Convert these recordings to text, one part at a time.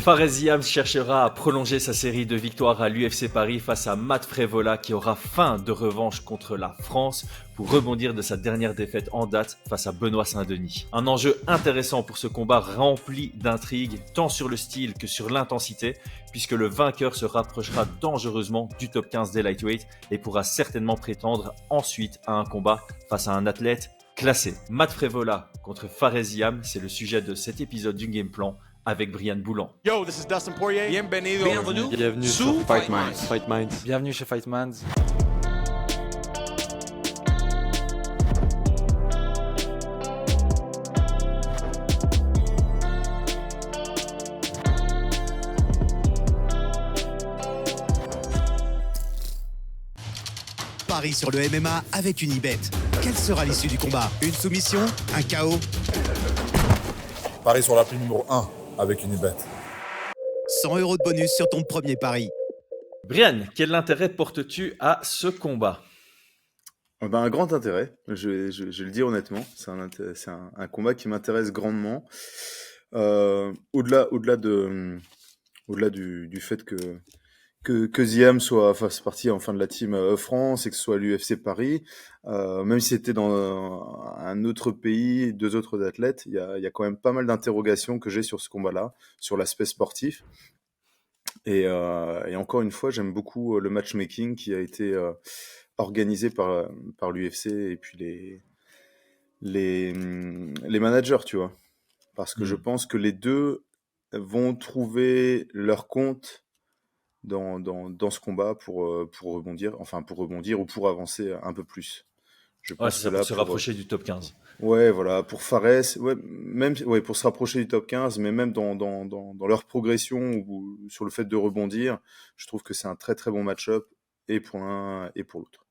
Fares Ziam cherchera à prolonger sa série de victoires à l'UFC Paris face à Matt Frevola qui aura faim de revanche contre la France pour rebondir de sa dernière défaite en date face à Benoît Saint-Denis. Un enjeu intéressant pour ce combat rempli d'intrigues, tant sur le style que sur l'intensité, puisque le vainqueur se rapprochera dangereusement du top 15 des lightweight et pourra certainement prétendre ensuite à un combat face à un athlète classé. Matt Frevola contre Fares Ziam, c'est le sujet de cet épisode du Game Plan avec Brian Boulan. Yo, this is Dustin Poirier. Bienvenue sur Fight Minds. Bienvenue chez Fight Minds. Paris sur le MMA avec Unibet. Quelle sera l'issue du combat? Une soumission? Un KO? Paris sur l'appli numéro 1 avec Unibet. 100 € de bonus sur ton premier pari. Brian, quel intérêt portes-tu à ce combat? Un grand intérêt, je le dis honnêtement. C'est un combat qui m'intéresse grandement. Au-delà du fait que Ziam fasse partie enfin de la team France et que ce soit l'UFC Paris, même si c'était dans un autre pays, deux autres athlètes, il y a quand même pas mal d'interrogations que j'ai sur ce combat-là, sur l'aspect sportif. Et encore une fois, j'aime beaucoup le matchmaking qui a été organisé par l'UFC et puis les managers, tu vois. Parce que je pense que les deux vont trouver leur compte dans ce combat pour rebondir ou pour avancer un peu plus. Je pense c'est ça, pour se rapprocher du top 15. Ouais, voilà, pour Fares, pour se rapprocher du top 15, mais même dans leur progression ou sur le fait de rebondir, je trouve que c'est un très très bon match-up et pour l'un et pour l'autre.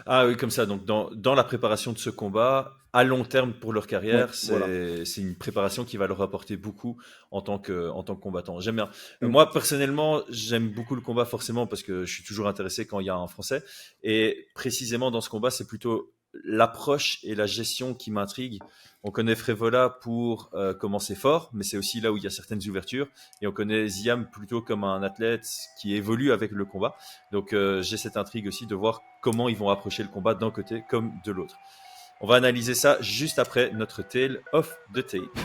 Ah oui, comme ça, donc dans la préparation de ce combat, à long terme pour leur carrière, c'est une préparation qui va leur apporter beaucoup en tant que combattant. J'aime bien. Moi, personnellement, j'aime beaucoup le combat forcément parce que je suis toujours intéressé quand il y a un Français. Et précisément dans ce combat, c'est plutôt l'approche et la gestion qui m'intriguent. On connaît Frevola pour commencer fort, mais c'est aussi là où il y a certaines ouvertures. Et on connaît Ziam plutôt comme un athlète qui évolue avec le combat. Donc j'ai cette intrigue aussi de voir comment ils vont approcher le combat d'un côté comme de l'autre. On va analyser ça juste après notre Tale of the Tape.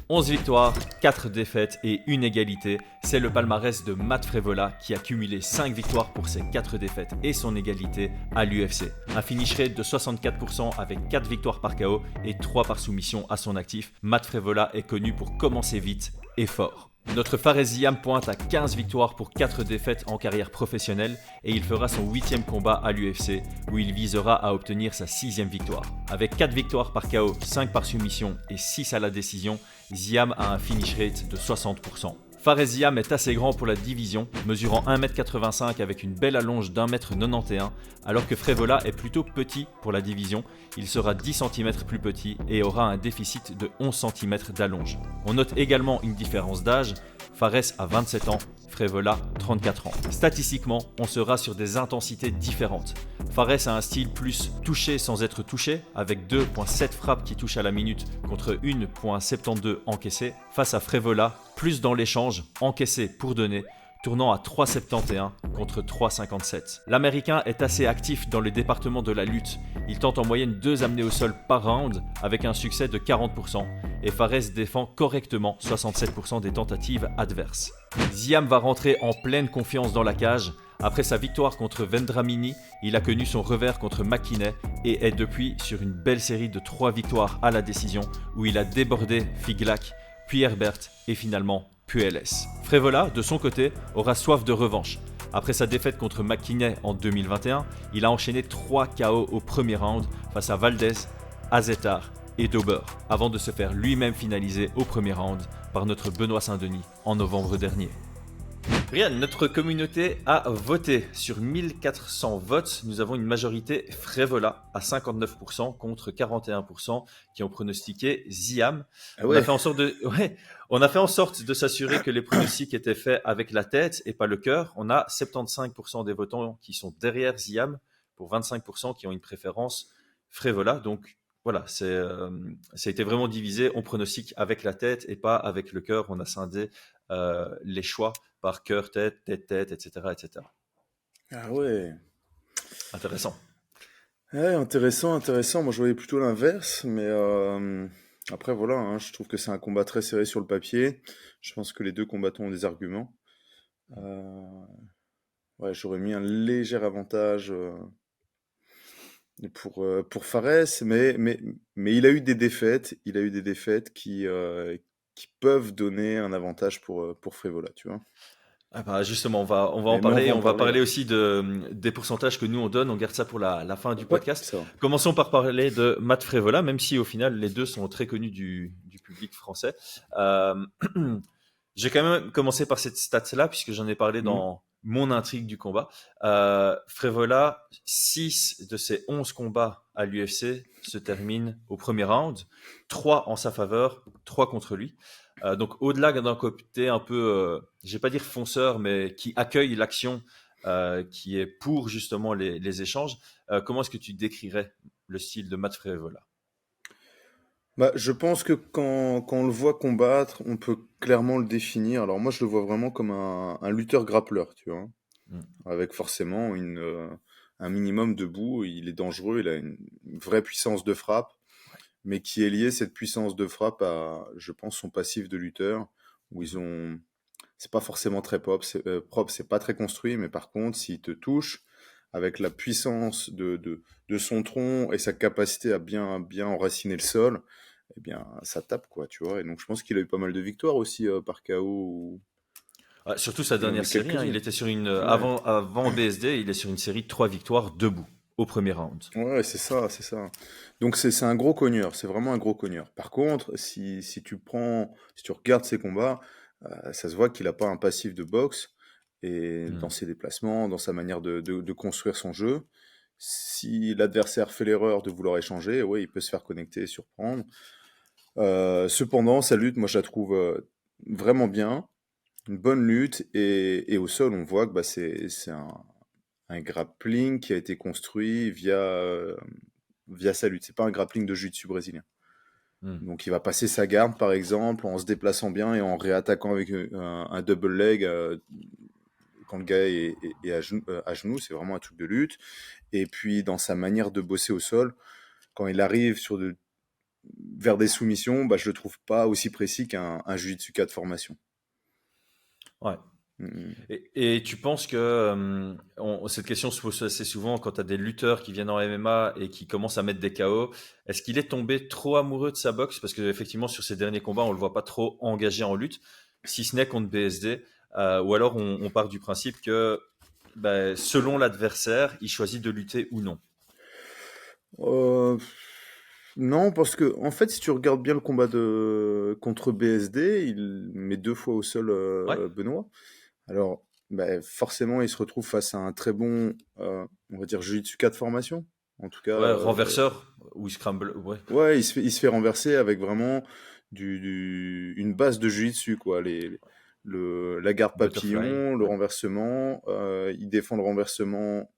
11 victoires, 4 défaites et 1 égalité, c'est le palmarès de Matt Frevola qui a cumulé 5 victoires pour ses 4 défaites et son égalité à l'UFC. Un finish rate de 64% avec 4 victoires par KO et 3 par soumission à son actif. Matt Frevola est connu pour commencer vite et fort. Notre Fares Ziam pointe à 15 victoires pour 4 défaites en carrière professionnelle et il fera son 8e combat à l'UFC où il visera à obtenir sa 6e victoire. Avec 4 victoires par KO, 5 par soumission et 6 à la décision, Ziam a un finish rate de 60%. Fares Ziam est assez grand pour la division, mesurant 1m85 avec une belle allonge d'1m91, alors que Frevola est plutôt petit pour la division, il sera 10 cm plus petit et aura un déficit de 11 cm d'allonge. On note également une différence d'âge, Fares a 27 ans, Frevola 34 ans. Statistiquement, on sera sur des intensités différentes. Fares a un style plus touché sans être touché, avec 2,7 frappes qui touchent à la minute contre 1,72 encaissées, face à Frevola, plus dans l'échange, encaissé pour donner, tournant à 3,71 contre 3,57. L'Américain est assez actif dans le département de la lutte. Il tente en moyenne 2 amenés au sol par round avec un succès de 40% et Fares défend correctement 67% des tentatives adverses. Ziam va rentrer en pleine confiance dans la cage. Après sa victoire contre Vendramini, il a connu son revers contre McKinney et est depuis sur une belle série de 3 victoires à la décision où il a débordé Figlak, puis Herbert et finalement Puelles. Frevola, de son côté, aura soif de revanche. Après sa défaite contre McKinney en 2021, il a enchaîné 3 KO au premier round face à Valdez, Azetar et Dober, avant de se faire lui-même finaliser au premier round par notre Benoît Saint-Denis en novembre dernier. Brian, notre communauté a voté. Sur 1400 votes, nous avons une majorité Frevola à 59% contre 41% qui ont pronostiqué Ziam. On a fait en sorte de s'assurer que les pronostics étaient faits avec la tête et pas le cœur. On a 75% des votants qui sont derrière Ziam pour 25% qui ont une préférence Frevola. Donc voilà, ça a été vraiment divisé. On pronostique avec la tête et pas avec le cœur. On a scindé les choix par cœur, tête, tête, tête, etc., etc. Ah ouais. Intéressant. Ouais, intéressant, intéressant. Moi, je voyais plutôt l'inverse, mais après, voilà, hein, je trouve que c'est un combat très serré sur le papier. Je pense que les deux combattants ont des arguments. Euh, ouais, j'aurais mis un léger avantage pour Fares, mais il a eu des défaites. Il a eu des défaites qui peuvent donner un avantage pour Frevola, tu vois. Ah bah justement, on va en Mais on va parler. en On va parler, parler ouais. aussi des pourcentages que nous on donne. On garde ça pour la fin du Ouais, podcast. ça va. Commençons par parler de Matt Frevola, même si au final les deux sont très connus du public français. Euh, J'ai quand même commencé par cette stat-là, puisque j'en ai parlé Mhm. dans mon intrigue du combat. Frevola, 6 de ses 11 combats à l'UFC se terminent au premier round, 3 en sa faveur, 3 contre lui. Donc au-delà d'un côté un peu, je vais pas dire fonceur, mais qui accueille l'action, qui est pour justement les échanges, comment est-ce que tu décrirais le style de Matt Frevola? Bah, je pense que quand on le voit combattre, on peut clairement le définir. Alors moi, je le vois vraiment comme un lutteur grappleur, tu vois, Mm. avec forcément un minimum de bout. Il est dangereux, il a une vraie puissance de frappe, mais qui est liée cette puissance de frappe à, je pense, son passif de lutteur, où ils ont, c'est pas forcément très propre, c'est pas très construit, mais par contre, s'il te touche avec la puissance de son tronc et sa capacité à bien enraciner le sol, eh bien, ça tape, quoi, tu vois. Et donc, je pense qu'il a eu pas mal de victoires aussi par KO. Ouais, surtout sa Il en a dernière eu série, hein, il quelques-unes. était sur une Ouais, avant BSD, il est sur une série de 3 victoires debout au premier round. ouais, c'est ça, c'est ça. Donc, c'est un gros cogneur, c'est vraiment un gros cogneur. Par contre, si tu regardes ses combats, ça se voit qu'il a pas un passif de boxe. Et dans Mm. ses déplacements, dans sa manière de construire son jeu, si l'adversaire fait l'erreur de vouloir échanger, ouais, il peut se faire connecter et surprendre. Cependant, sa lutte, moi, je la trouve vraiment bien. Une bonne lutte. Et au sol, on voit que bah, c'est un grappling qui a été construit via sa lutte. C'est pas un grappling de jiu-jitsu brésilien. Mm. Donc il va passer sa garde, par exemple, en se déplaçant bien et en réattaquant avec un double leg quand le gars est à genoux. C'est vraiment un truc de lutte. Et puis dans sa manière de bosser au sol, quand il arrive vers des soumissions, bah, je le trouve pas aussi précis qu'un jiu-jitsu de formation. Ouais. Mm. Et tu penses que cette question se pose assez souvent quand tu as des lutteurs qui viennent en MMA et qui commencent à mettre des KO. Est-ce qu'il est tombé trop amoureux de sa boxe? Parce que effectivement, sur ses derniers combats, on le voit pas trop engagé en lutte, si ce n'est contre BSD. Ou alors on part du principe que ben, selon l'adversaire, il choisit de lutter ou non. Euh, non, parce que en fait, si tu regardes bien le combat contre BSD, il met 2 fois au sol Ouais, Benoît. Alors, bah, forcément, il se retrouve face à un très bon, on va dire, jiu-jitsu de formation. En tout cas, ouais, renverseur ou scramble, ouais. ouais, il se fait renverser avec vraiment une base de jiu-jitsu, quoi. La garde Butterfly, papillon, le ouais. renversement. Il défend le renversement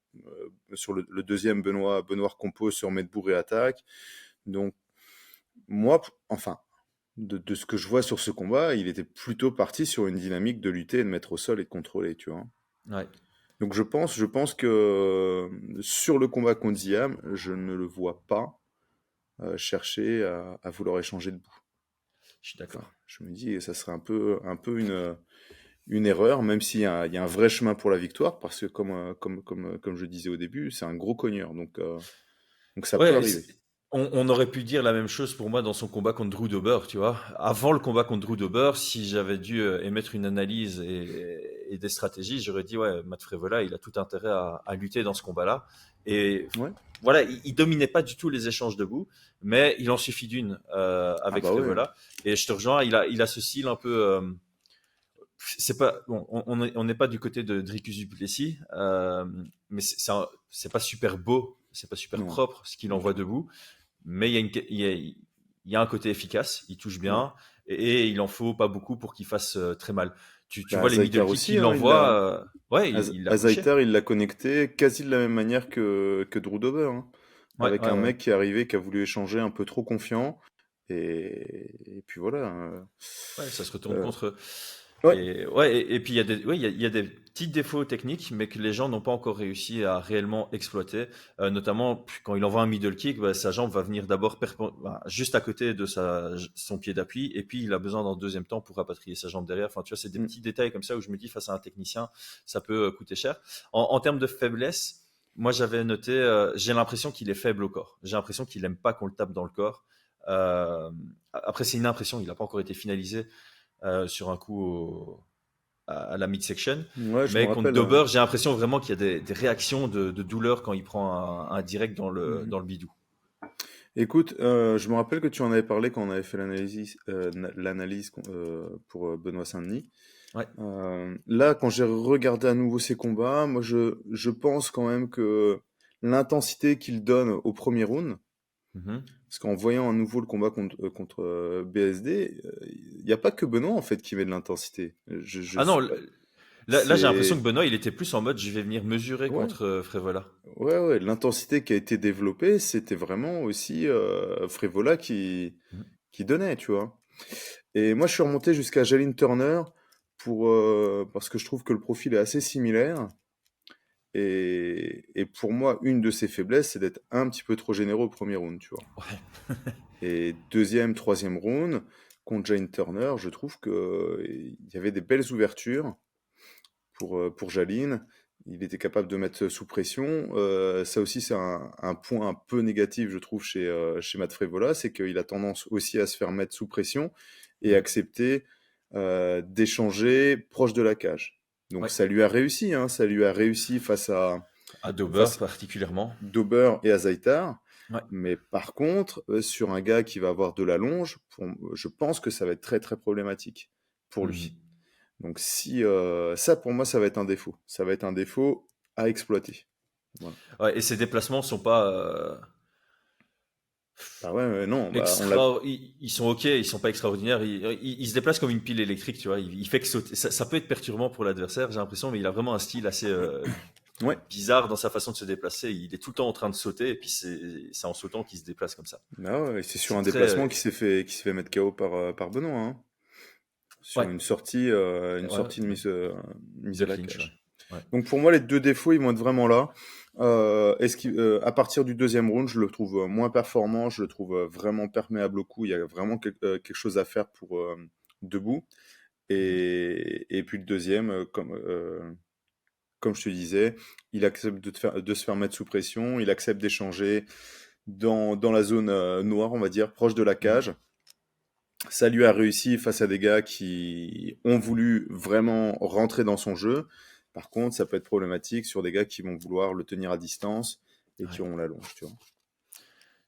sur le deuxième Benoît compose sur Medbourg et attaque. Donc, moi, enfin, de ce que je vois sur ce combat, il était plutôt parti sur une dynamique de lutter et de mettre au sol et de contrôler, tu vois. Ouais, Donc je pense que sur le combat contre Ziam, je ne le vois pas chercher à vouloir échanger de bout. je suis Enfin, d'accord. je me dis, ça serait un peu une erreur, même s'il y a un vrai chemin pour la victoire, parce que comme je disais au début, c'est un gros cogneur, donc ça peut Ouais, arriver. on aurait pu dire la même chose pour moi dans son combat contre Drew Dober, tu vois. Avant le combat contre Drew Dober, si j'avais dû émettre une analyse et des stratégies, j'aurais dit, ouais, Matt Frevola, il a tout intérêt à lutter dans ce combat-là. Et Ouais. voilà, il dominait pas du tout les échanges debout, mais il en suffit d'une Ah avec bah ouais. Frevola. Et je te rejoins, il a ce style un peu. C'est pas, bon, on n'est pas du côté de Dricus du Plessis, mais c'est pas super beau, c'est pas super Non, propre ce qu'il envoie du tout. debout. Mais il y a un côté efficace, il touche Ouais. bien et il en faut pas beaucoup pour qu'il fasse très mal. Tu Bah, vois les middle Azaitar kicks aussi, qu'il hein, envoie, ouais, il l'a couché. Azaitar, il l'a connecté quasi de la même manière que Drew Dober, hein. Ouais, Avec ouais, un ouais. mec qui est arrivé, qui a voulu échanger un peu trop confiant. Et puis voilà. Ouais, ça se retourne Euh, contre eux. Ouais. Et puis il y a des petits défauts techniques, mais que les gens n'ont pas encore réussi à réellement exploiter. Notamment quand il envoie un middle kick, bah, sa jambe va venir d'abord juste à côté de son pied d'appui, et puis il a besoin d'un deuxième temps pour rapatrier sa jambe derrière. Enfin, tu vois, c'est des Mm. petits détails comme ça où je me dis face à un technicien, ça peut coûter cher. En termes de faiblesse, moi j'avais noté, j'ai l'impression qu'il est faible au corps. J'ai l'impression qu'il aime pas qu'on le tape dans le corps. Après, c'est une impression, il n'a pas encore été finalisé sur un coup à la midsection. Ouais, je me Mais contre rappelle. Dober, j'ai l'impression vraiment qu'il y a des réactions de douleur quand il prend un direct dans Mhm. le bidou. Écoute, je me rappelle que tu en avais parlé quand on avait fait l'analyse pour Benoît Saint-Denis. Ouais. Là, quand j'ai regardé à nouveau ses combats, moi, je pense quand même que l'intensité qu'il donne au premier round, Mhm. parce qu'en voyant à nouveau le combat contre BSD, il n'y a pas que Benoît en fait qui met de l'intensité. Je Ah non, suis pas. là j'ai l'impression que C'est Benoît, il était plus en mode je vais venir mesurer ouais, contre Frévola. ouais. L'intensité qui a été développée, c'était vraiment aussi Frévola Mhm. qui donnait, tu vois. Et moi, je suis remonté jusqu'à Jalin Turner parce que je trouve que le profil est assez similaire. Et pour moi, une de ses faiblesses, c'est d'être un petit peu trop généreux au premier round, tu vois. Ouais. Et deuxième, troisième round, contre Jalin Turner, je trouve que il y avait des belles ouvertures pour Jalin. Il était capable de mettre sous pression. Ça aussi, c'est un point un peu négatif, je trouve, chez Matt Frevola, c'est qu'il a tendance aussi à se faire mettre sous pression et Mhm. accepter d'échanger proche de la cage. Donc Ouais. ça lui a réussi, hein, ça lui a réussi À Dober face particulièrement. Dober et à Zaitar. Ouais. Mais par contre, sur un gars qui va avoir de la longe, je pense que ça va être très très problématique pour lui. Mhm. Donc si ça pour moi ça va être un défaut. Ça va être un défaut à exploiter. Voilà. Ouais, et ses déplacements sont pas Bah ouais, non, bah on l'a. ils sont ok, ils sont pas extraordinaires. Il se déplace comme une pile électrique, tu vois. Il fait que sauter. Ça peut être perturbant pour l'adversaire, j'ai l'impression, mais il a vraiment un style assez Ouais. bizarre dans sa façon de se déplacer. Il est tout le temps en train de sauter, et puis c'est en sautant qu'il se déplace comme ça. Bah ouais, c'est sur C'est un très déplacement qui s'est fait mettre KO par Benoît, hein. Sur ouais, une sortie ouais, mise de à la clinch, cage. ouais. Donc pour moi les deux défauts ils vont être vraiment là. À partir du deuxième round, je le trouve moins performant, je le trouve vraiment perméable au coup. Il y a vraiment quelque chose à faire pour debout. Mhm. Et puis le deuxième, comme je te disais, il accepte de se faire mettre sous pression, il accepte d'échanger dans la zone noire, on va dire, proche de la Mhm. cage. Ça lui a réussi face à des gars qui ont voulu vraiment rentrer dans son jeu. Par contre, ça peut être problématique sur des gars qui vont vouloir le tenir à distance et qui Ouais. auront la longe, tu vois.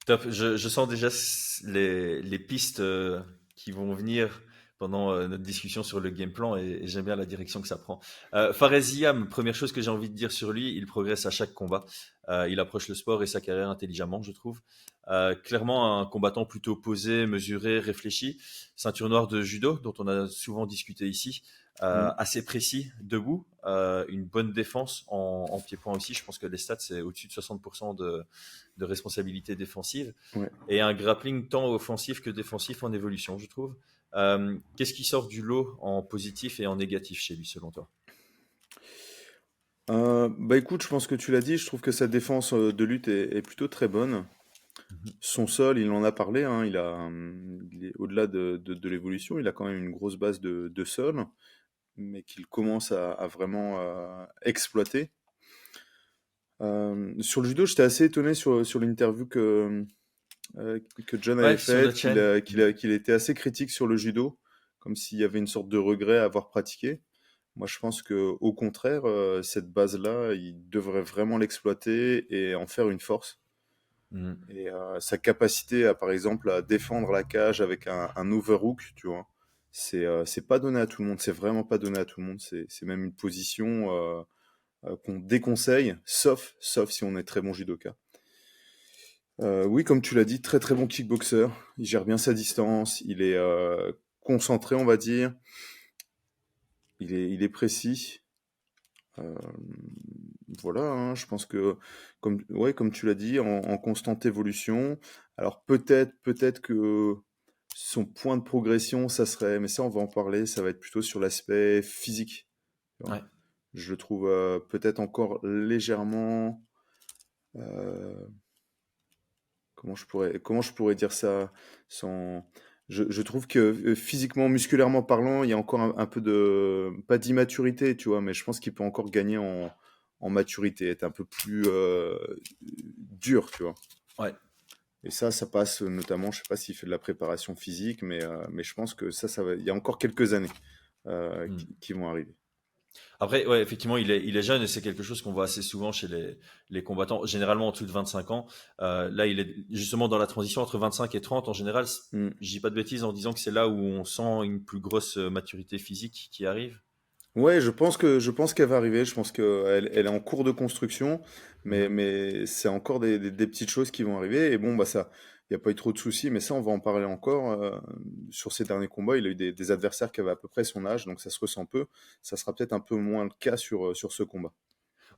Top. Je sens déjà les pistes qui vont venir pendant notre discussion sur le game plan, et j'aime bien la direction que ça prend. Fares Ziam, première chose que j'ai envie de dire sur lui, il progresse à chaque combat. Il approche le sport et sa carrière intelligemment, je trouve. Clairement, un combattant plutôt posé, mesuré, réfléchi. Ceinture noire de judo, dont on a souvent discuté ici. Mm. Assez précis, debout. Une bonne défense en pied-point aussi. Je pense que les stats, c'est au-dessus de 60% de responsabilité défensive, Ouais. et un grappling tant offensif que défensif en évolution, je trouve. Qu'est-ce qui sort du lot en positif et en négatif chez lui, selon toi? Bah écoute, je pense que tu l'as dit, je trouve que sa défense de lutte est plutôt très bonne. Mhm. Son sol, il en a parlé, hein, il est au-delà de l'évolution, il a quand même une grosse base de sol, mais qu'il commence à vraiment exploiter. Sur le judo, j'étais assez étonné sur l'interview que John avait Ouais, sur faite, notre chaîne. qu'il était assez critique sur le judo, comme s'il y avait une sorte de regret à avoir pratiqué. Moi, je pense que au contraire, cette base-là, il devrait vraiment l'exploiter et en faire une force. Mhm. Et sa capacité par exemple, à défendre la cage avec un overhook, tu vois, c'est pas donné à tout le monde. C'est vraiment pas donné à tout le monde. C'est même une position qu'on déconseille, sauf si on est très bon judoka. Oui, comme tu l'as dit, très très bon kickboxer. Il gère bien sa distance. Il est concentré, on va dire. Il est précis. Euh, voilà, hein, je pense que, ouais, comme tu l'as dit, en constante évolution. Alors peut-être que son point de progression, ça serait, mais ça on va en parler, ça va être plutôt sur l'aspect physique. Tu vois. Ouais. Je le trouve peut-être encore légèrement. euh, comment je pourrais dire ça sans. Je trouve que physiquement, musculairement parlant, il y a encore un peu de. Pas d'immaturité, tu vois, mais je pense qu'il peut encore gagner en maturité, être un peu plus dur, tu vois. Ouais. Et ça passe notamment, je sais pas s'il fait de la préparation physique, mais je pense que il y a encore quelques années Hmm. qui vont arriver. Après, ouais, effectivement, il est jeune et c'est quelque chose qu'on voit assez souvent chez les combattants, généralement en dessous de 25 ans. Là, il est justement dans la transition entre 25 et 30 en général. Mm. Je dis pas de bêtises en disant que c'est là où on sent une plus grosse maturité physique qui arrive. Ouais, je pense qu'elle va arriver. Je pense elle est en cours de construction, Mhm. mais c'est encore des petites choses qui vont arriver. Et bon, bah ça, il n'y a pas eu trop de soucis, mais ça, on va en parler encore. Sur ces derniers combats, il a eu des adversaires qui avaient à peu près son âge, donc ça se ressent peu. Ça sera peut-être un peu moins le cas sur ce combat.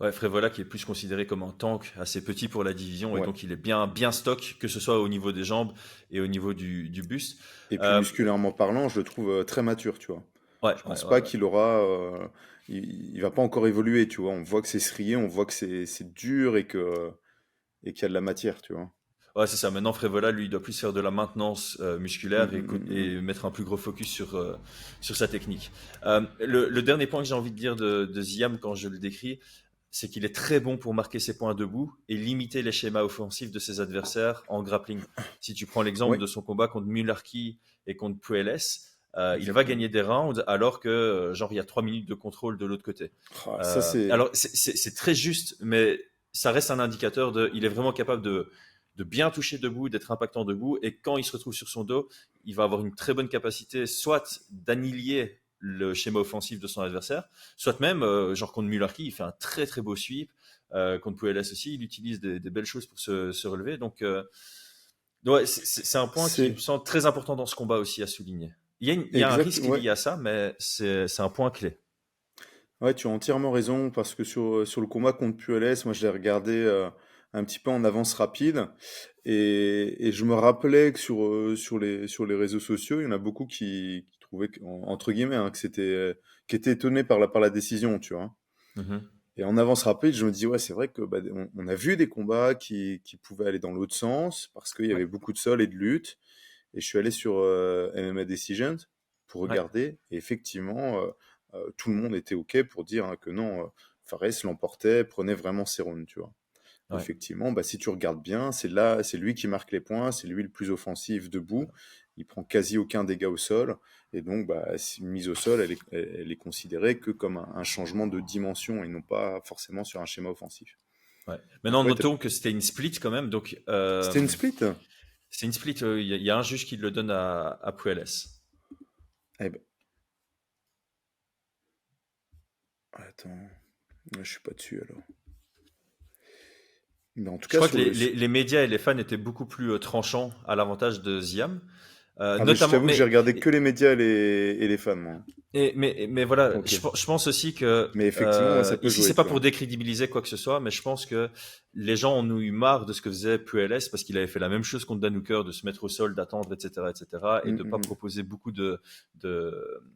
Ouais, Frévola qui est plus considéré comme un tank assez petit pour la division et Ouais. donc il est bien stock, que ce soit au niveau des jambes et au niveau du buste. Et puis Euh, musculairement parlant, je le trouve très mature, tu vois. ouais, Je ouais, pense ouais, pas ouais. qu'il aura, il va pas encore évoluer, tu vois. On voit que c'est strié, on voit que c'est dur et qu'il y a de la matière, tu vois. Ouais, c'est ça. Maintenant, Frévola, lui, il doit plus faire de la maintenance Mm, musculaire mm, mm, mm, et mettre un plus gros focus sur sa technique. Le dernier point que j'ai envie de dire de Ziam quand je le décris, c'est qu'il est très bon pour marquer ses points debout et limiter les schémas offensifs de ses adversaires en grappling. Si tu prends l'exemple ouais, de son combat contre Mularki et contre Puelles, il va exactement. gagner des rounds alors que, genre, il y a 3 minutes de contrôle de l'autre côté. Ah, ça c'est, Alors, c'est très juste, mais ça reste un indicateur il est vraiment capable de bien toucher debout, d'être impactant debout. Et quand il se retrouve sur son dos, il va avoir une très bonne capacité, soit d'annihiler le schéma offensif de son adversaire, soit même, genre contre Mularki, il fait un très très beau sweep. Contre Puelles aussi, il utilise des belles choses pour se relever. Donc, ouais, c'est un point qui me c'est semble très important dans ce combat aussi à souligner. Il y a un exact, risque ouais. lié à ça, mais c'est un point clé. Ouais, tu as entièrement raison parce que sur le combat contre Puelles, moi je l'ai regardé un petit peu en avance rapide et je me rappelais que sur les réseaux sociaux, il y en a beaucoup qui trouvaient entre guillemets hein, que qui étaient étonnés par la décision, tu vois. Mhm. Et en avance rapide, je me dis ouais, c'est vrai que bah, on a vu des combats qui pouvaient aller dans l'autre sens parce qu'il y Ouais, avait beaucoup de sol et de lutte. Et je suis allé sur MMA Decisions pour ouais, regarder. Et effectivement, tout le monde était OK pour dire hein, que non, Fares l'emportait, prenait vraiment ses rounds, tu vois. ouais. Effectivement, bah, si tu regardes bien, c'est là, c'est lui qui marque les points, c'est lui le plus offensif debout. Il prend quasi aucun dégât au sol. Et donc, bah, une mise au sol, elle est considérée que comme un changement de dimension et non pas forcément sur un schéma offensif. Ouais. Donc, Maintenant, ouais, notons que c'était une split quand même. Donc, c'était une split. c'est une split. Il y a un juge qui le donne à Puelles. Eh ben, attends, je suis pas dessus alors. Mais en tout Je cas, crois que sur le, les médias et les fans étaient beaucoup plus tranchants à l'avantage de Ziam. Ah mais je Notamment, t'avoue que j'ai regardé que les médias et les fans, moi. mais voilà, Ok. je pense aussi que Mais effectivement, ouais, ça peut ici jouer, c'est pas tu pour vois. décrédibiliser quoi que ce soit, mais je pense que les gens en ont eu marre de ce que faisait Puelles parce qu'il avait fait la même chose contre Dan Hooker, de se mettre au sol, d'attendre, etc., etc., et Mm, de mm, pas mm. proposer beaucoup de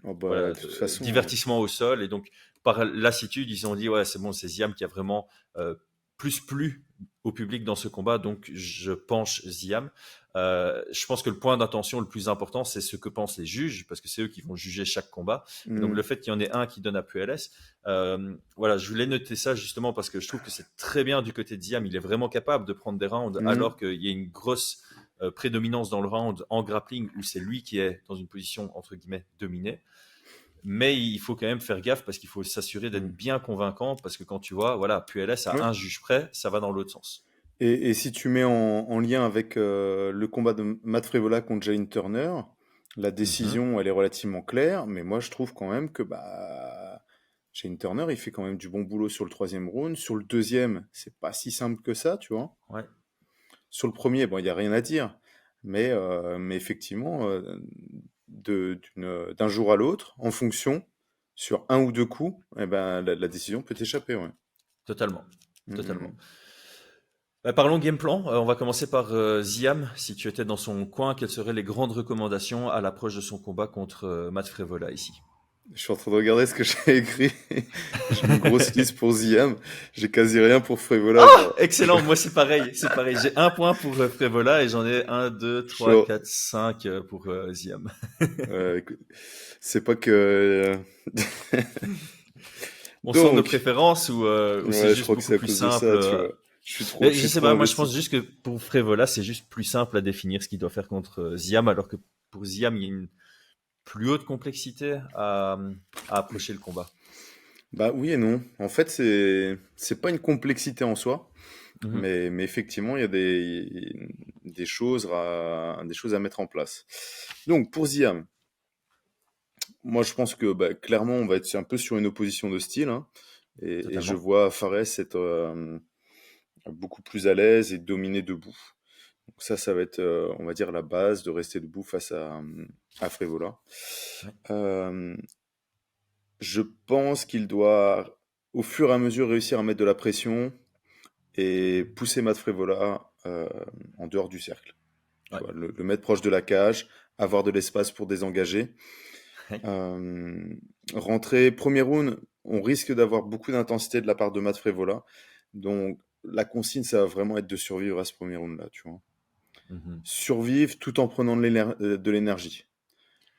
Oh bah, voilà de toute de façon, divertissement au sol. Et donc par lassitude, ils ont dit ouais c'est bon, c'est Ziam qui a vraiment plus plu au public dans ce combat, donc je penche Ziam. Je pense que le point d'attention le plus important, c'est ce que pensent les juges, parce que c'est eux qui vont juger chaque combat. Et donc mm, le fait qu'il y en ait un qui donne à Puelles, voilà, je voulais noter ça justement parce que je trouve que c'est très bien du côté de Ziam. Il est vraiment capable de prendre des rounds mm, alors qu'il y a une grosse prédominance dans le round en grappling où c'est lui qui est dans une position entre guillemets dominée. Mais il faut quand même faire gaffe parce qu'il faut s'assurer d'être mm. bien convaincant parce que quand tu vois, voilà, Puelles à Ouais. un juge près, ça va dans l'autre sens. Et si tu mets en lien avec le combat de Matt Frevola contre Jane Turner, la Mhm. décision, elle est relativement claire, mais moi, je trouve quand même que bah, Jane Turner, il fait quand même du bon boulot sur le troisième round. Sur le deuxième, c'est pas si simple que ça, tu vois. Ouais. Sur le premier, bon, il n'y a rien à dire, mais effectivement, d'un jour à l'autre, en fonction, sur un ou deux coups, eh ben, la décision peut échapper, ouais. Totalement. Mm, mm, Totalement. mm. Parlons game plan. On va commencer par Ziam. Si tu étais dans son coin, quelles seraient les grandes recommandations à l'approche de son combat contre Matt Frevola ici? Je suis en train de regarder ce que j'ai écrit. J'ai une grosse liste pour Ziam. J'ai quasi rien pour Frévola. Excellent, moi c'est pareil, c'est pareil. J'ai un point pour Frevola et j'en ai 1, 2, 3, Genre, 4, 5 pour Ziam. écoute, c'est pas que. On sent nos Donc, préférences ou c'est ouais, je juste crois que c'est beaucoup à plus cause de simple. ça, tu vois. Je Je suis sais trop pas, moi je pense investi. juste que pour Frevola c'est juste plus simple à définir ce qu'il doit faire contre Ziam, alors que pour Ziam il y a une plus haute complexité à approcher le combat. Bah oui et non. En fait, c'est pas une complexité en soi, Mhm. mais effectivement, il y a des choses à mettre en place. Donc pour Ziam, moi je pense que bah, clairement on va être un peu sur une opposition de style, hein, et je Totalement. vois Fares être beaucoup plus à l'aise et dominer debout. Donc ça va être, on va dire, la base de rester debout face à Frévola. Ouais. Euh, je pense qu'il doit, au fur et à mesure, réussir à mettre de la pression et pousser Matt Frévola en dehors du cercle. Tu Ouais. vois, le mettre proche de la cage, avoir de l'espace pour désengager. Ouais. Euh, rentrer, premier round, on risque d'avoir beaucoup d'intensité de la part de Matt Frévola. Donc la consigne, ça va vraiment être de survivre à ce premier round-là, tu vois. Mhm. Survivre tout en prenant de l'énergie.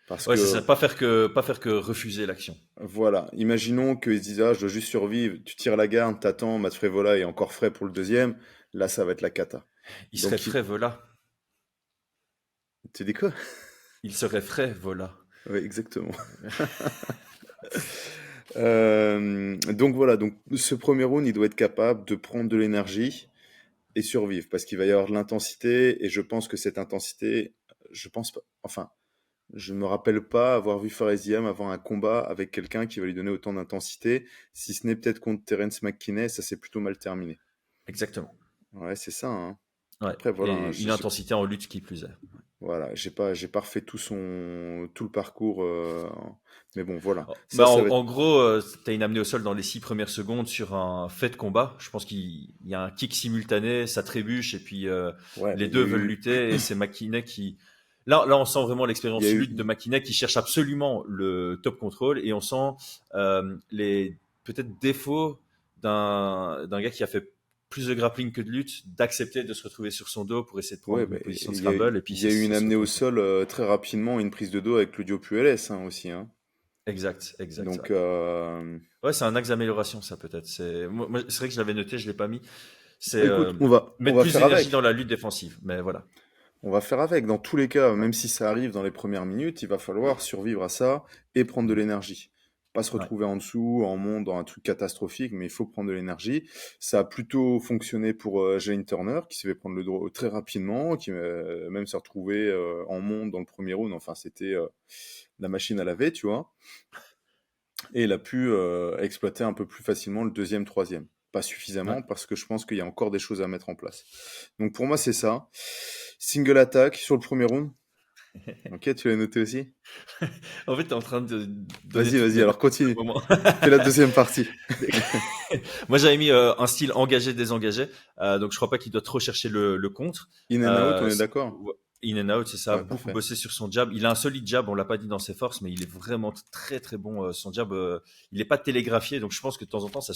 Parce Ouais, c'est ça, que, pas faire que refuser l'action. voilà, imaginons qu'ils se disent, ah, je dois juste survivre, tu tires la garde, t'attends, Matt Frévola est encore frais pour le deuxième, là, ça va être la cata. Il serait Donc, frais, Vola. tu dis quoi? Il serait frais, Vola. Oui, exactement. Donc voilà, donc ce premier round, il doit être capable de prendre de l'énergie et survivre, parce qu'il va y avoir de l'intensité, et je pense que cette intensité, je pense pas, enfin, je me rappelle pas avoir vu Faresiam avoir un combat avec quelqu'un qui va lui donner autant d'intensité, si ce n'est peut-être contre Terence McKinney, ça s'est plutôt mal terminé. Exactement. Ouais, c'est ça, hein. Ouais. Après, voilà, hein, Et une intensité en lutte qui plus est. voilà, j'ai pas refait tout le parcours, mais bon, voilà. Oh, Ça va être, en gros, tu as une amenée au sol dans les 6 premières secondes sur un fait de combat. Je pense qu'il y a un kick simultané, ça trébuche, et puis ouais, les mais il y a deux veulent eu, lutter, et c'est McKinney qui... Là, on sent vraiment il y a l'expérience lutte de eu, McKinney qui cherche absolument le top control, et on sent les peut-être défauts d'un gars qui a fait plus de grappling que de lutte, d'accepter de se retrouver sur son dos pour essayer de ouais, prendre bah, une position de scramble, et puis il y a eu une ça se amenée au retrouve pas. sol très rapidement, une prise de dos avec Claudio Puelles hein, aussi, hein. Exact, exact. Ouais. Donc, Ouais, c'est un axe d'amélioration, ça peut-être. C'est vrai que je l'avais noté, je l'ai pas mis. C'est écoute, on mettre va plus faire d'énergie dans avec. la lutte défensive. Mais voilà. On va faire avec. Dans tous les cas, même si ça arrive dans les premières minutes, il va falloir survivre à ça et prendre de Mhm. l'énergie. Pas se Ouais, retrouver en dessous, en monde, dans un truc catastrophique, mais il faut prendre de l'énergie. Ça a plutôt fonctionné pour Jane Turner, qui s'est fait prendre le dos très rapidement, qui même s'est retrouvé en monde dans le premier round. Enfin, c'était la machine à laver, tu vois. Et il a pu exploiter un peu plus facilement le deuxième, troisième. Pas ouais. suffisamment, parce que je pense qu'il y a encore des choses à mettre en place. Donc pour moi, c'est ça. Single attack sur le premier round. Ok, tu l'as noté aussi? En fait, tu es en train de donner Vas-y, toutes vas-y, mes notes alors au continue. moment. Fais la deuxième partie. Moi, j'avais mis un style engagé-désengagé. Donc, je crois pas qu'il doit trop chercher le contre. In and out, Euh, on est c'est- d'accord? In and out, c'est ça. Ouais, Beaucoup parfait. bossé sur son jab. Il a un solide jab. On l'a pas dit dans ses forces, mais il est vraiment très très bon. Son jab, il n'est pas télégraphié. Donc, je pense que de temps en temps, ça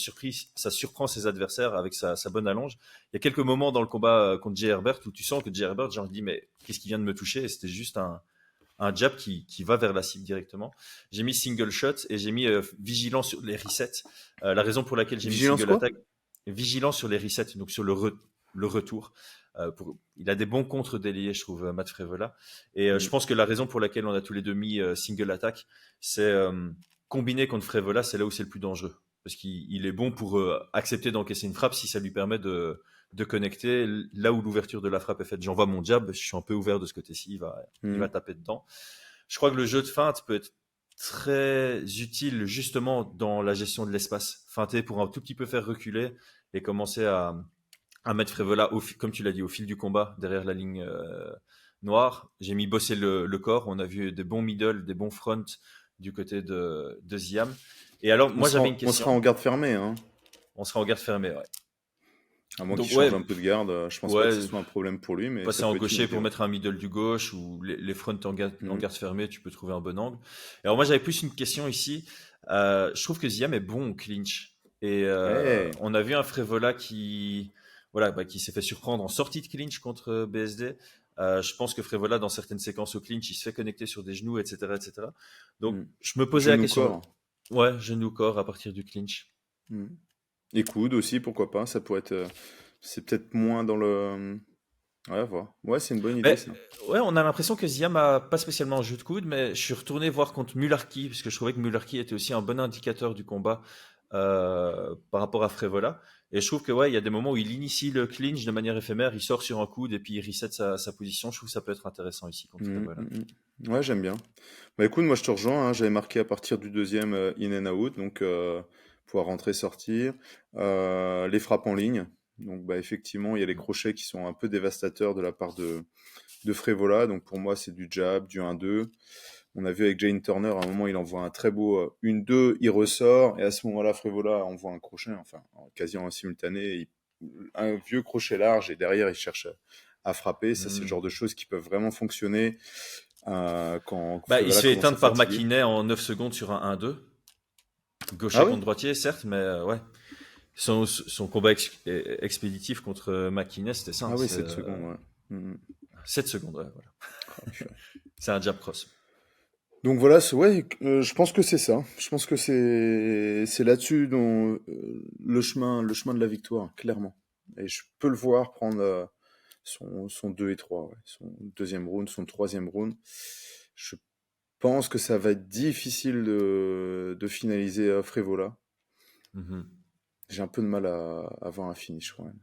surprend ses adversaires avec sa bonne allonge. Il y a quelques moments dans le combat contre Jay Herbert où tu sens que Jay Herbert, genre, dit mais qu'est-ce qui vient de me toucher? Et c'était juste un jab qui va vers la cible directement. J'ai mis single shot et j'ai mis vigilant sur les resets. La raison pour laquelle j'ai mis Vigilance single quoi? attack, vigilant sur les resets, donc sur le retour. Il a des bons contre déliés, je trouve, Matt Frevola. Et je Mm. pense que la raison pour laquelle on a tous les deux mis single attack, c'est combiné contre Frevola, c'est là où c'est le plus dangereux. Parce qu'il est bon pour accepter d'encaisser une frappe si ça lui permet de connecter là où l'ouverture de la frappe est faite. J'envoie mon jab, je suis un peu ouvert de ce côté-ci, il va Mm. taper dedans. Je crois que le jeu de feinte peut être très utile justement dans la gestion de l'espace. Feinter pour un tout petit peu faire reculer et commencer à mettre Frevola, comme tu l'as dit, au fil du combat, derrière la ligne noire. J'ai mis bosser le corps. On a vu des bons middle, des bons front du côté de Ziam. Et alors, moi, j'avais une On sera question. en garde fermée, hein. On sera en garde fermée, ouais. À moins Donc qu'il change ouais, un peu de garde, je pense pas que ce ouais, soit un problème pour lui, mais passer ça en peut être une gaucher idée, pour ouais. mettre un middle du gauche ou les fronts en Mhm. garde fermée, tu peux trouver un bon angle. Et alors moi j'avais plus une question ici. Je trouve que Ziam est bon au clinch. Et Hey. on a vu un Frévola qui, voilà, bah, qui s'est fait surprendre en sortie de clinch contre BSD. Je pense que Frévola, dans certaines séquences au clinch, il se fait connecter sur des genoux, etc., etc. Donc Mhm. je me posais la Genou question, corps. ouais, genou corps à partir du clinch. Mhm. Et coude aussi, pourquoi pas. Ça pourrait être. C'est peut-être moins dans le. Ouais, à voir. Ouais, c'est une bonne idée, Mais, ça. ouais, on a l'impression que Ziam a pas spécialement un jeu de coude, mais je suis retourné voir contre Mularki, parce que je trouvais que Mularki était aussi un bon indicateur du combat par rapport à Frévola. Et je trouve que ouais, il y a des moments où il initie le clinch de manière éphémère, il sort sur un coude et puis il reset sa position. Je trouve que ça peut être intéressant ici contre Mhm, Frévola. mhm. Ouais, j'aime bien. Bah écoute, moi je te rejoins, hein. J'avais marqué à partir du deuxième in and out, donc pouvoir rentrer, sortir. Les frappes en ligne. Donc bah effectivement, il y a les crochets qui sont un peu dévastateurs de la part de Frévola. Donc pour moi, c'est du jab, du 1-2. On a vu avec Jane Turner, à un moment, il envoie un très beau 1-2, il ressort, et à ce moment-là, Frévola envoie un crochet, enfin, quasi en simultané, un vieux crochet large, et derrière, il cherche à frapper. Ça, c'est le Hmm. genre de choses qui peuvent vraiment fonctionner quand Bah, il Frévola se fait commence à éteindre par fatiguer. Makinet en 9 secondes sur un 1-2. Ah Gaucher oui? contre droitier, certes, mais ouais. Son combat expéditif contre Makinet, c'était ça, Ah hein, oui, c'est 7 secondes, ouais. Mhm. 7 secondes, ouais, voilà. Ah, purée. C'est un jab cross. Donc voilà, ouais, je pense que c'est ça. Je pense que c'est là-dessus dont le chemin de la victoire, clairement. Et je peux le voir prendre son 2 et 3, ouais. Son deuxième round, son troisième round. Je pense que ça va être difficile de finaliser Frévola. Mhm. J'ai un peu de mal à avoir un finish quand même.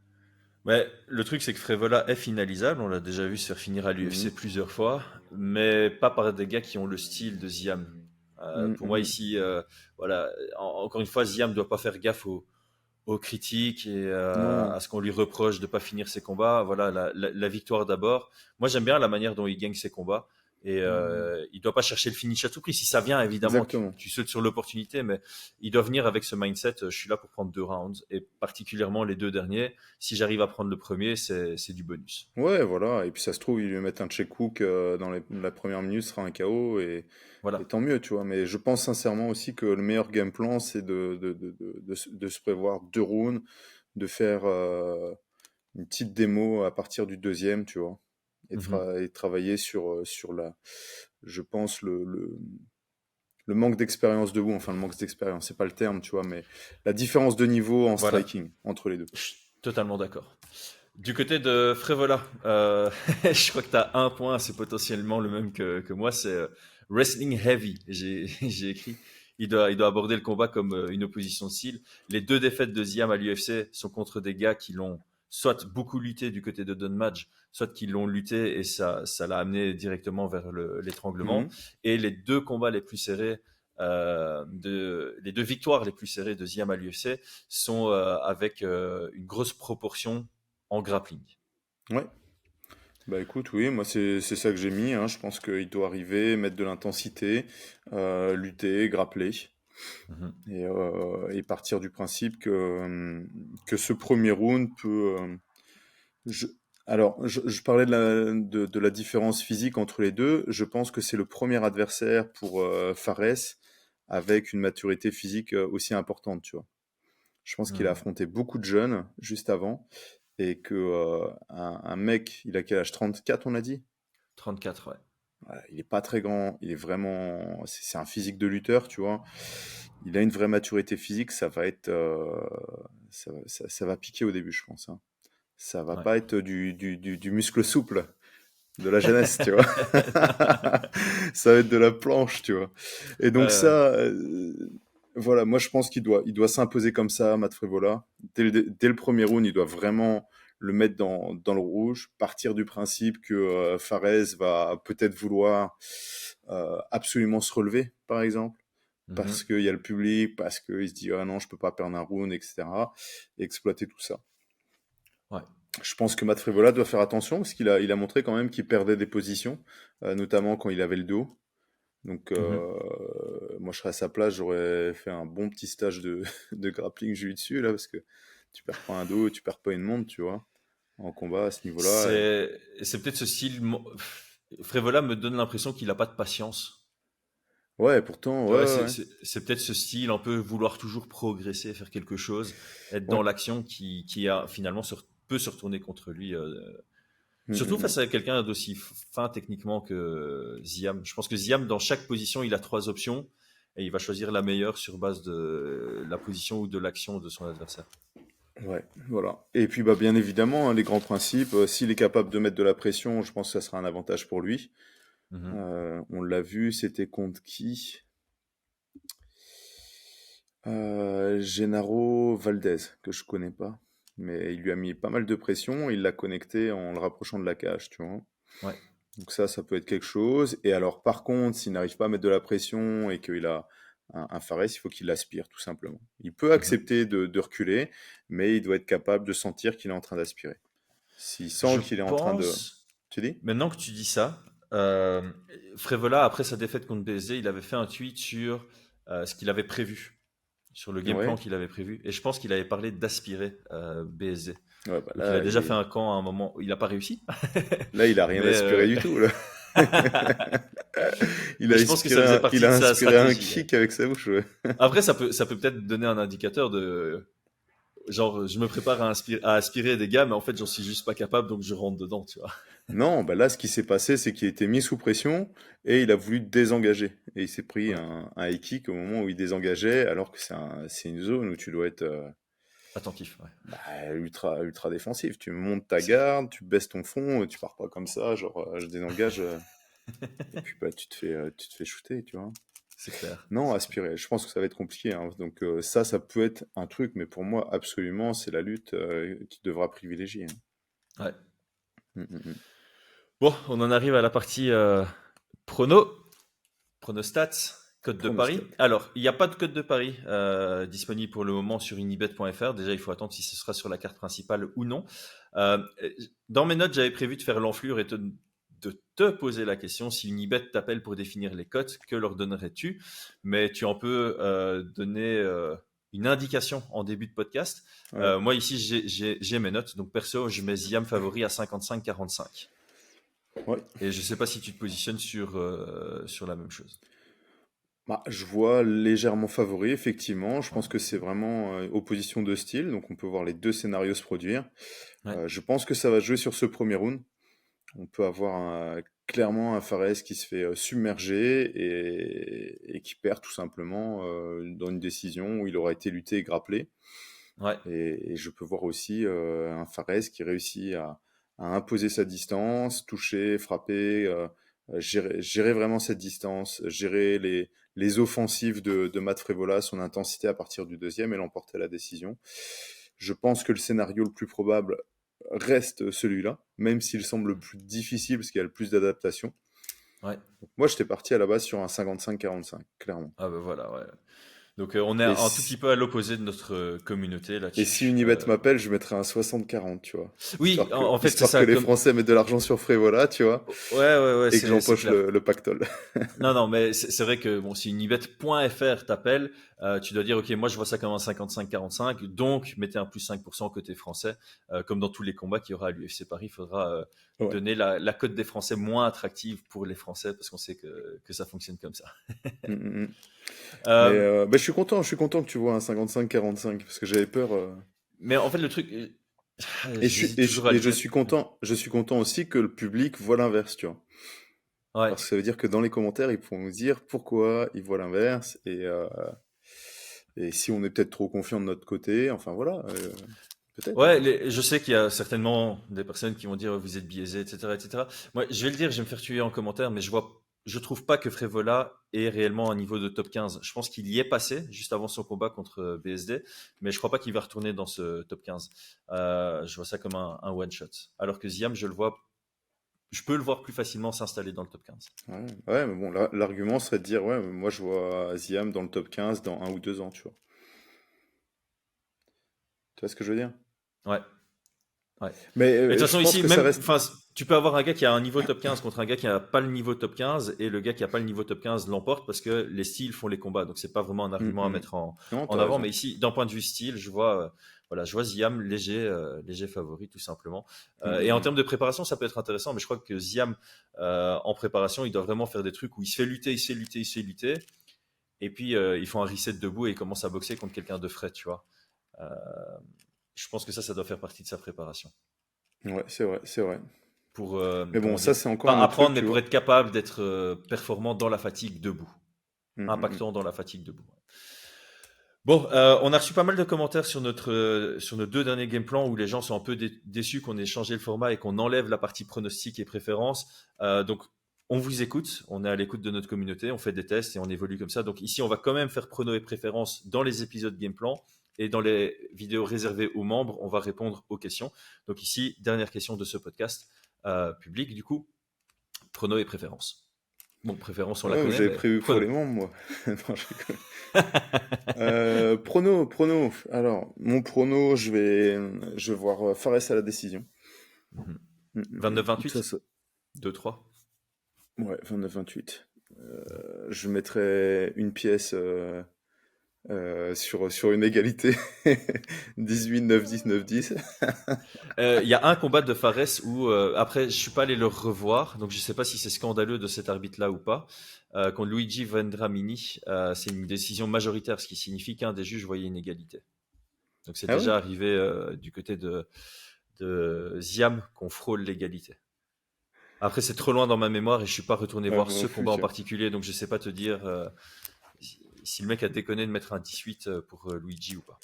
Ouais, le truc, c'est que Frévola est finalisable. On l'a déjà vu se faire finir à Mhm. l'UFC plusieurs fois, mais pas par des gars qui ont le style de Ziam. Mhm, Pour moi, mhm. ici, voilà, encore une fois, Ziam doit pas faire gaffe aux critiques et Non, à ce qu'on lui reproche de pas finir ses combats. Voilà, la victoire d'abord. Moi, j'aime bien la manière dont il gagne ses combats. Et mhm. il doit pas chercher le finish à tout prix. Si ça vient, évidemment, Exactement. tu sautes sur l'opportunité, mais il doit venir avec ce mindset. Je suis là pour prendre 2 rounds, et particulièrement les 2 derniers. Si j'arrive à prendre le premier, c'est du bonus. Ouais, voilà. Et puis ça se trouve, ils lui mettent un check hook dans la première minute, ce sera un KO et Voilà. tant mieux, tu vois. Mais je pense sincèrement aussi que le meilleur game plan, c'est de se prévoir 2 rounds, de faire une petite démo à partir du deuxième, tu vois, Mhm. et travailler sur je pense, le manque d'expérience debout. Enfin, le manque d'expérience, c'est pas le terme, tu vois, mais la différence de niveau en Voilà. striking entre les deux. Je suis totalement d'accord. Du côté de Frévola, je crois que tu as un point, c'est potentiellement le même que moi, c'est Wrestling Heavy. J'ai écrit. Il doit aborder le combat comme une opposition de style. Les 2 défaites de Ziam à l'UFC sont contre des gars qui l'ont soit beaucoup lutté du côté de Don Madge, soit qui l'ont lutté et ça l'a amené directement vers l'étranglement. Mhm. Et les 2 victoires les plus serrées de Ziam à l'UFC sont avec une grosse proportion en grappling. Ouais. Bah écoute, oui, moi c'est ça que j'ai mis, hein. Je pense qu'il doit arriver, mettre de l'intensité, lutter, grappler, Mhm. et partir du principe que ce premier round peut. Je, alors, je parlais de la différence physique entre les deux. Je pense que c'est le premier adversaire pour Fares avec une maturité physique aussi importante, tu vois. Je pense qu'il a Mhm. affronté beaucoup de jeunes juste avant et que un mec, il a quel âge? 34, on a dit? 34, ouais. Voilà, il est pas très grand, il est vraiment, c'est un physique de lutteur, tu vois. Il a une vraie maturité physique, ça va être, ça va piquer au début, je pense, hein. Ça va Ouais. pas être du muscle souple de la jeunesse, tu vois. Ça va être de la planche, tu vois. Et donc Ouais, ouais. ça, voilà, moi je pense il doit s'imposer comme ça, Matt Frevola. Dès le premier round, il doit vraiment le mettre dans le rouge, partir du principe que Fares va peut-être vouloir absolument se relever, par exemple, parce Mhm. qu'il y a le public, parce qu'il se dit ah non, je peux pas perdre un round, etc. Et exploiter tout ça. Ouais. Je pense que Matt Frevola doit faire attention parce qu'il a montré quand même qu'il perdait des positions, notamment quand il avait le dos. Donc, Mhm. moi, je serais à sa place, j'aurais fait un bon petit stage de grappling jiu-jitsu là, parce que Tu perds pas un dos, tu perds pas une montre, tu vois, en combat à ce niveau-là. C'est peut-être ce style. Frévola me donne l'impression qu'il n'a pas de patience. Ouais, pourtant, Tu vois, ouais, ouais. c'est peut-être ce style un peu vouloir toujours progresser, faire quelque chose, être Ouais. dans l'action qui a, finalement peut se retourner contre lui. Mm, Surtout mm, face à quelqu'un d'aussi fin techniquement que Ziam. Je pense que Ziam, dans chaque position, il a 3 options et il va choisir la meilleure sur base de la position ou de l'action de son adversaire. ouais, voilà. Et puis, bah, bien évidemment, hein, les grands principes, s'il est capable de mettre de la pression, je pense que ça sera un avantage pour lui. Mhm. On l'a vu, c'était contre qui? Gennaro Valdez, que je connais pas. Mais il lui a mis pas mal de pression, il l'a connecté en le rapprochant de la cage, tu vois. Ouais. Donc ça peut être quelque chose. Et alors, par contre, s'il n'arrive pas à mettre de la pression et qu'il a un Fares, il faut qu'il l'aspire, tout simplement. Il peut Mhm. accepter de reculer, mais il doit être capable de sentir qu'il est en train d'aspirer. S'il sent Je qu'il est en train de... pense, Tu dis? maintenant que tu dis ça, euh, Frévola, après sa défaite contre BSD, il avait fait un tweet sur ce qu'il avait prévu, sur le game plan Ouais. qu'il avait prévu. Et je pense qu'il avait parlé d'aspirer BSD. Ouais, bah Donc il a là, déjà fait un camp à un moment où il n'a pas réussi. il a rien Mais, aspiré du tout, là. mais je pense que ça faisait Il partie a de sa inspiré un stratégie, hein. kick avec sa bouche, ouais. Après, ça peut peut-être donner un indicateur de genre, je me prépare à aspirer des gars, mais en fait, j'en suis juste pas capable, donc je rentre dedans, tu vois. Non, bah là, ce qui s'est passé, c'est qu'il a été mis sous pression et il a voulu désengager. Et il s'est pris Ouais, un high kick au moment où il désengageait, alors que c'est une zone où tu dois être attentif, ouais. bah, ultra défensif. Tu montes ta C'est garde, tu baisses ton front, tu pars pas comme ça, genre je désengage, et puis bah, tu te fais shooter, tu vois. c'est clair. Non, C'est clair. aspirer, je pense que ça va être compliqué, hein. Donc ça peut être un truc, mais pour moi, absolument, c'est la lutte qui devra privilégier, hein. Ouais. Mm, mm, mm. Bon, on en arrive à la partie prono, pronostats, code de Paris. Pronostat. Alors, il n'y a pas de code de Paris disponible pour le moment sur unibet.fr. Déjà, il faut attendre si ce sera sur la carte principale ou non. Euh, dans mes notes, j'avais prévu de faire l'enflure et de te poser la question, si Unibet t'appelle pour définir les cotes, que leur donnerais-tu? Mais tu en peux donner une indication en début de podcast. Ouais. Moi, ici, j'ai mes notes. Donc, perso, je mets Ziam favori à 55-45. Ouais. Et je ne sais pas si tu te positionnes sur la même chose. Bah, je vois légèrement favori, effectivement. Je pense que c'est vraiment opposition de style, donc on peut voir les deux scénarios se produire. Ouais. Je pense que ça va jouer sur ce premier round. On peut avoir clairement un Fares qui se fait submerger et qui perd tout simplement dans une décision où il aura été lutté et grapplé. Ouais. Et je peux voir aussi un Fares qui réussit à imposer sa distance, toucher, frapper, gérer vraiment cette distance, gérer les offensives de Matt Frevola, son intensité à partir du deuxième et l'emporter à la décision. Je pense que le scénario le plus probable reste celui-là, même s'il semble le plus difficile parce qu'il y a le plus d'adaptation. Ouais. Moi, j'étais parti à la base sur un 55-45, clairement. Ah ben voilà, ouais. Donc on est Et un tout petit si, peu à l'opposé de notre communauté et si là-dessus. Unibet m'appelle, je mettrais un 60-40, tu vois. Oui, en fait, c'est Histoire que ça. les Français mettent de l'argent sur Frévola, tu vois, Ouais, ouais, ouais, et que c'est j'empoche clair. le pactole. Non, non, mais c'est vrai que bon, si unibet.fr t'appelle, tu dois dire, OK, moi je vois ça comme un 55-45, donc mettez un plus 5% côté français. Comme dans tous les combats qu'il y aura à l'UFC Paris, il faudra Ouais. donner la cote des Français moins attractive pour les Français, parce qu'on sait que ça fonctionne comme ça. Mm, mm, mm. Mais Euh, bah, je suis content que tu vois un 55-45, parce que j'avais peur. mais en fait, le truc, j'hésite toujours à le dire. Je suis content aussi que le public voit l'inverse, tu vois. Ouais. Parce que ça veut dire que dans les commentaires, ils pourront nous dire pourquoi ils voient l'inverse, et si on est peut-être trop confiant de notre côté, enfin voilà, peut-être, hein. Ouais, je sais qu'il y a certainement des personnes qui vont dire vous êtes biaisé, etc., etc. Moi, je vais le dire, je vais me faire tuer en commentaire, mais je trouve pas que Frévola est réellement un niveau de top 15. Je pense qu'il y est passé juste avant son combat contre BSD, mais je crois pas qu'il va retourner dans ce top 15. Je vois ça comme un one shot. Alors que Ziam, je peux le voir plus facilement s'installer dans le top 15. Ouais, ouais, mais bon, l'argument serait de dire, ouais, moi je vois Ziam dans le top 15 dans 1 ou 2 ans, tu vois. Tu vois ce que je veux dire? Ouais, ouais. Mais Mais de toute je façon, pense ici, que ça même, reste. enfin, tu peux avoir un gars qui a un niveau top 15 contre un gars qui n'a pas le niveau top 15 et le gars qui n'a pas le niveau top 15 l'emporte parce que les styles font les combats. Donc, c'est pas vraiment un argument à mettre Non, en t'as avant. Mais raison. ici, d'un point de vue style, je vois voilà, je vois Ziam léger favori tout simplement. Et en termes de préparation, ça peut être intéressant, mais je crois que Ziam en préparation, il doit vraiment faire des trucs où il se fait lutter, et puis ils font un reset debout et il commence à boxer contre quelqu'un de frais, tu vois. Euh, je pense que ça doit faire partie de sa préparation. Ouais, c'est vrai. Pour, Mais bon, comment ça, dire, c'est encore pas un autre apprendre, truc, mais tu pour vois. être capable d'être performant dans la fatigue debout, Mm, mm, mm. impactant dans la fatigue debout. Bon, on a reçu pas mal de commentaires sur nos 2 derniers game plans où les gens sont un peu déçus qu'on ait changé le format et qu'on enlève la partie pronostic et préférence. Donc, on vous écoute, on est à l'écoute de notre communauté, on fait des tests et on évolue comme ça. Donc ici, on va quand même faire prono et préférence dans les épisodes game plan et dans les vidéos réservées aux membres, on va répondre aux questions. Donc ici, dernière question de ce podcast public, du coup, prono et préférence. Bon, préférence, on la Ouais, connaît, j'avais mais prévu pour prono. les membres, moi. Non, je rigole. Prono. Alors, mon prono, je vais voir Fares à la décision. Mhm. Mm, mm, mm. 29-28 2-3. Ouais, 29-28. Je mettrais une pièce sur une égalité. 18-9-10, 9-10. Il y a un combat de Fares où, après, je suis pas allé le revoir, donc je sais pas si c'est scandaleux de cet arbitre-là ou pas. Contre Luigi Vendramini, c'est une décision majoritaire, ce qui signifie qu'un des juges voyait une égalité. Donc c'est Ah ouais? déjà arrivé du côté de Ziam qu'on frôle l'égalité. Après, c'est trop loin dans ma mémoire et je suis pas retourné Ouais, voir ce combat en futur. particulier, donc je sais pas te dire si le mec a déconné de mettre un 18 pour Luigi ou pas.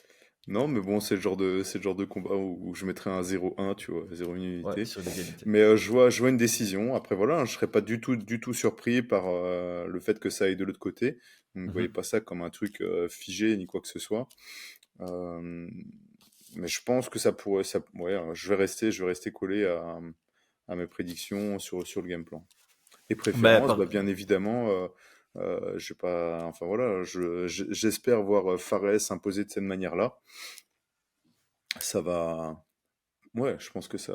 Non, mais bon, c'est le genre de combat où je mettrais un 0-1, tu vois, 0 Ouais, unité. sur l'égalité. Mais je vois une décision. Après, voilà, je serais pas du tout surpris par le fait que ça aille de l'autre côté. Donc, ne voyez Mhm. pas ça comme un truc figé ni quoi que ce soit. Euh, mais je pense que ouais, je vais rester collé à mes prédictions sur le game plan. Et Mais préférence, bah, bien évidemment, je vais pas, enfin voilà, j'espère voir Fares s'imposer de cette manière-là. Ça va, ouais, je pense que ça,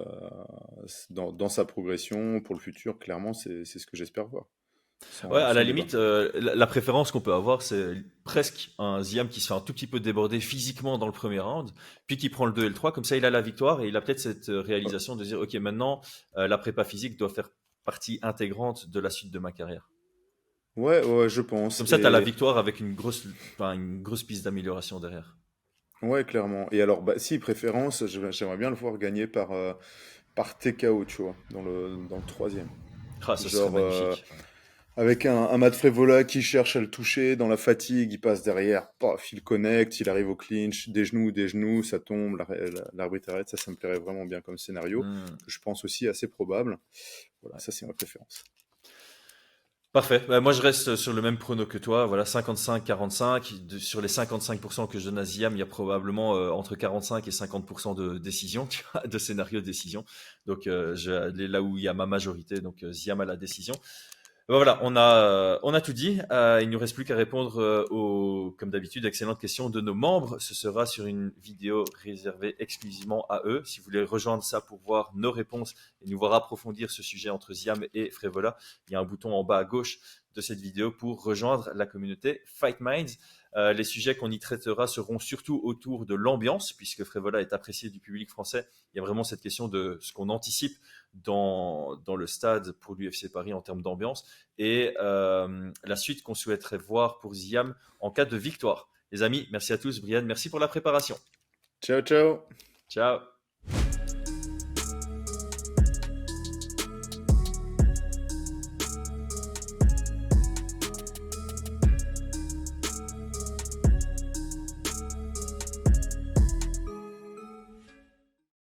dans sa progression pour le futur, clairement, c'est ce que j'espère voir, ouais, sans, à la sans débat. limite, la préférence qu'on peut avoir, c'est presque un Ziam qui se fait un tout petit peu déborder physiquement dans le premier round, puis qui prend le 2 et le 3, comme ça il a la victoire et il a peut-être cette réalisation de dire, ok, maintenant, la prépa physique doit faire partie intégrante de la suite de ma carrière. Ouais, ouais, je pense. Comme ça, tu as la Et victoire avec une grosse piste d'amélioration derrière. ouais, clairement. Et alors, bah, si, préférence, j'aimerais bien le voir gagner par TKO, tu vois, dans le troisième. Ah, ça serait Genre, magnifique. avec un Matt Frevola qui cherche à le toucher dans la fatigue, il passe derrière, paf, il connecte, il arrive au clinch, des genoux, ça tombe, l'arbitre arrête, ça me plairait vraiment bien comme scénario, Hmm, que je pense aussi assez probable. Voilà, ouais. ça c'est ma préférence. Parfait. Bah, moi, je reste sur le même prono que toi. Voilà, 55-45. Sur les 55% que je donne à Ziam, il y a probablement entre 45 et 50% de décision, tu vois, de scénario de décision. Donc, je vais aller là où il y a ma majorité. Donc, Ziam à la décision. Ben voilà, on a tout dit. Il ne nous reste plus qu'à répondre comme d'habitude, excellentes questions de nos membres. Ce sera sur une vidéo réservée exclusivement à eux. Si vous voulez rejoindre ça pour voir nos réponses et nous voir approfondir ce sujet entre Ziam et Frévola, il y a un bouton en bas à gauche de cette vidéo pour rejoindre la communauté Fight Minds. Les sujets qu'on y traitera seront surtout autour de l'ambiance, puisque Frévola est apprécié du public français. Il y a vraiment cette question de ce qu'on anticipe dans le stade pour l'UFC Paris en termes d'ambiance et la suite qu'on souhaiterait voir pour Ziam en cas de victoire. Les amis, merci à tous. Brian, merci pour la préparation. Ciao, ciao! Ciao.